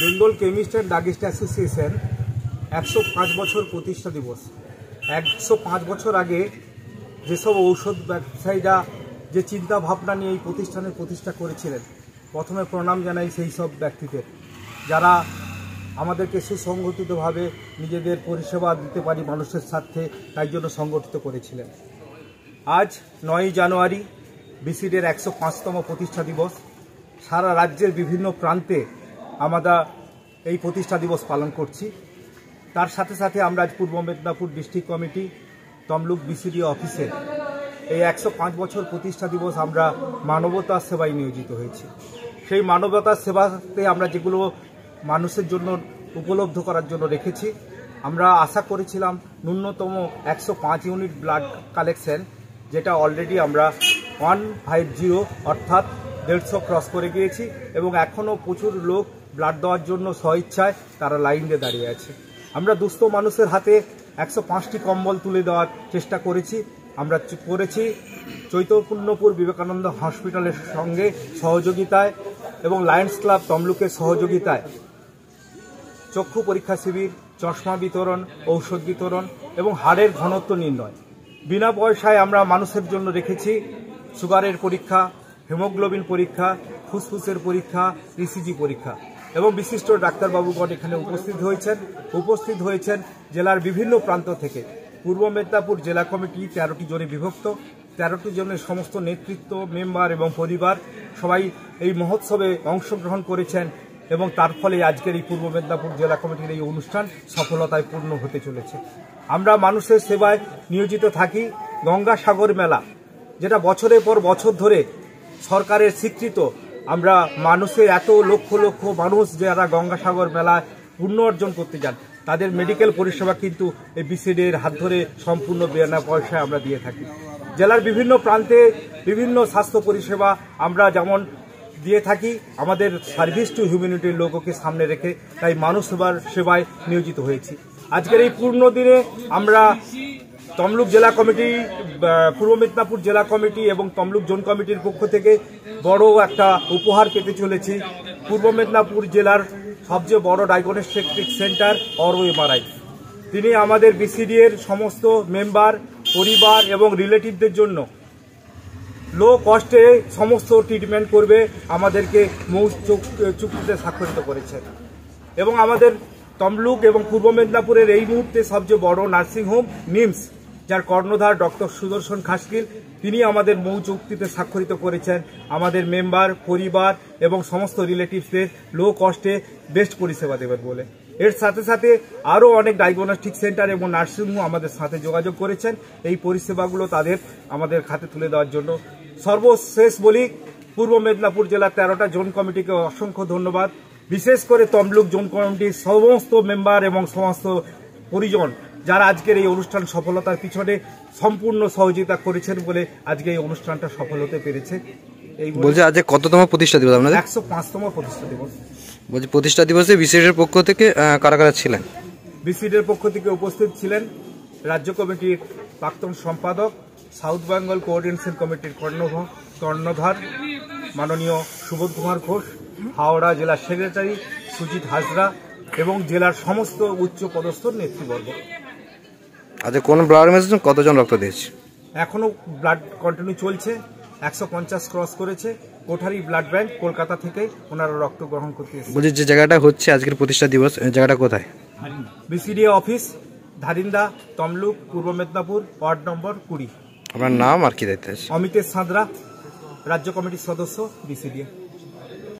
Bengal chemist and druggist association 105 বছর প্রতিষ্ঠা দিবস। 105 বছর আগে যেসব ঔষধ ব্যবসায়ীরা যে চিন্তা ভাবনা নিয়ে এই প্রতিষ্ঠানের প্রতিষ্ঠা করেছিলেন, প্রথমে প্রণাম জানাই সেই সব ব্যক্তিদের যারা আমাদেরকে সুসংগঠিতভাবে নিজেদের পরিষেবা দিতে পারি মানুষের স্বার্থে, তাই জন্য সংগঠিত করেছিলেন। আজ 9ই জানুয়ারি বিসিডির 105তম প্রতিষ্ঠা দিবস। সারা রাজ্যের বিভিন্ন প্রান্তে আমরা এই প্রতিষ্ঠা দিবস পালন করছি। তার সাথে সাথে আমরা আজ পূর্ব Medinipur district committee Tamluk BCD অফিসে এই 105 বছর প্রতিষ্ঠা দিবস আমরা মানবতার সেবায় নিয়োজিত হয়েছি। সেই মানবতার সেবাতে আমরা যেগুলো মানুষের জন্য উপলব্ধ করার জন্য রেখেছি, আমরা আশা করেছিলাম ন্যূনতম 105 ইউনিট ব্লাড কালেকশন, যেটা অলরেডি আমরা 150 অর্থাৎ 150 ক্রস করে গিয়েছি এবং এখনও প্রচুর লোক ব্লাড দেওয়ার জন্য স্বইচ্ছায় তারা লাইন দিয়ে দাঁড়িয়ে আছে। আমরা দুস্থ মানুষের হাতে 105টি কম্বল তুলে দেওয়ার চেষ্টা করেছি। আমরা করেছি চৈতন্যপুর বিবেকানন্দ হসপিটালের সঙ্গে সহযোগিতায় এবং লায়ন্স ক্লাব তমলুকের সহযোগিতায় চক্ষু পরীক্ষা শিবির, চশমা বিতরণ, ঔষধ বিতরণ এবং হাড়ের ঘনত্ব নির্ণয়। বিনা পয়সায় আমরা মানুষের জন্য রেখেছি সুগারের পরীক্ষা, হিমোগ্লোবিন পরীক্ষা, ফুসফুসের পরীক্ষা, ইসিজি পরীক্ষা এবং বিশিষ্ট ডাক্তারবাবুগণ এখানে উপস্থিত হয়েছেন জেলার বিভিন্ন প্রান্ত থেকে। পূর্ব মেদিনীপুর জেলা কমিটি 13টি জনে বিভক্ত। 13টি জনের সমস্ত নেতৃত্ব, মেম্বার এবং পরিবার সবাই এই মহোৎসবে অংশগ্রহণ করেছেন এবং তার ফলে আজকের এই পূর্ব মেদিনীপুর জেলা কমিটির এই অনুষ্ঠান সফলতায় পূর্ণ হতে চলেছে। আমরা মানুষের সেবায় নিয়োজিত থাকি। গঙ্গাসাগর মেলা, যেটা বছরের পর বছর ধরে সরকারের স্বীকৃত, আমরা মানুষের এত লক্ষ লক্ষ মানুষ যারা গঙ্গাসাগর মেলায় পুণ্য অর্জন করতে যান, তাদের মেডিকেল পরিষেবা কিন্তু এই বিসিডির হাত ধরে সম্পূর্ণ বিনা পয়সায় আমরা দিয়ে থাকি। জেলার বিভিন্ন প্রান্তে বিভিন্ন স্বাস্থ্য পরিষেবা আমরা যেমন দিয়ে থাকি, আমাদের সার্ভিস টু হিউম্যানিটির লোগোকে সামনে রেখে তাই মানুষ সেবায় নিয়োজিত হয়েছি। আজকের এই পূর্ণ দিনে আমরা তমলুক জেলা কমিটি, পূর্ব মেদিনীপুর জেলা কমিটি এবং তমলুক জোন কমিটির পক্ষ থেকে বড় একটা উপহার পেতে চলেছি। পূর্ব মেদিনীপুর জেলার সবচেয়ে বড় ডায়াগনস্টিক সেন্টার অরো এমআরআই, তিনি আমাদের বিসিডি এর সমস্ত মেম্বার, পরিবার এবং রিলেটিভদের জন্য লো কস্টে সমস্ত ট্রিটমেন্ট করবে, আমাদেরকে চুক্তিতে স্বাক্ষরিত করেছেন। এবং আমাদের তমলুক এবং পূর্ব মেদিনীপুরের এই মুহূর্তে সবচেয়ে বড় নার্সিংহোম নিমস, যার কর্ণধার ডক্টর সুদর্শন খাসকিল, তিনি আমাদের মৌ চুক্তিতে স্বাক্ষরিত করেছেন আমাদের মেম্বার, পরিবার এবং সমস্ত রিলেটিভসদের লো কস্টে বেস্ট পরিষেবা দেবেন বলে। এর সাথে সাথে আরও অনেক ডায়াগনস্টিক সেন্টার এবং নার্সিংহোম আমাদের সাথে যোগাযোগ করেছেন এই পরিষেবাগুলো তাদের আমাদের খাতে তুলে দেওয়ার জন্য। সর্বশেষ বলি, পূর্ব মেদিনীপুর জেলার 13টা জোন কমিটিকে অসংখ্য ধন্যবাদ। বিশেষ করে তমলুক জোন কমিটির সমস্ত মেম্বার এবং সমস্ত পরিজন যারা আজকের এই অনুষ্ঠান সফলতার পিছনে সম্পূর্ণ সহযোগিতা করেছেন বলে আজকে এই অনুষ্ঠানটা সফল হতে পেরেছে। এই বলছে আজকে কততম প্রতিষ্ঠা দিবস আপনাদের? 105তম প্রতিষ্ঠা দিবস। বলছি প্রতিষ্ঠা দিবসে বিসিডির পক্ষ থেকে কারা কারা ছিলেন? বিসিডির পক্ষ থেকে উপস্থিত ছিলেন রাজ্য কমিটির প্রাক্তন সম্পাদক, সাউথ বেঙ্গল কোঅর্ডিনেশন কমিটির কর্ণধার মাননীয় সুবোধ কুমার ঘোষ, হাওড়া জেলার সেক্রেটারি সুজিত হাজরা এবং জেলার সমস্ত উচ্চ পদস্থ নেতৃবর্গ। আচ্ছা, কোন ব্লাড ডোনেশন কতজন রক্ত দিয়েছে? এখনো ব্লাড কন্টিনিউ চলছে। 150 ক্রস করেছে। কোঠারি ব্লাড ব্যাংক কলকাতা থেকে ওনারা রক্ত গ্রহণ করতে এসেছে। বলছি যে জায়গাটা হচ্ছে আজকের প্রতিষ্ঠা দিবস, জায়গাটা কোথায়? বিসিডি অফিস, ধারিন্দা, তমলুক, পূর্ব মেদিনীপুর, ওয়ার্ড নম্বর 20। আপনার নাম আর কি দায়িত্ব আছে? অমিতেশ সাঁতরা, রাজ্য কমিটির সদস্য, বিসিডি।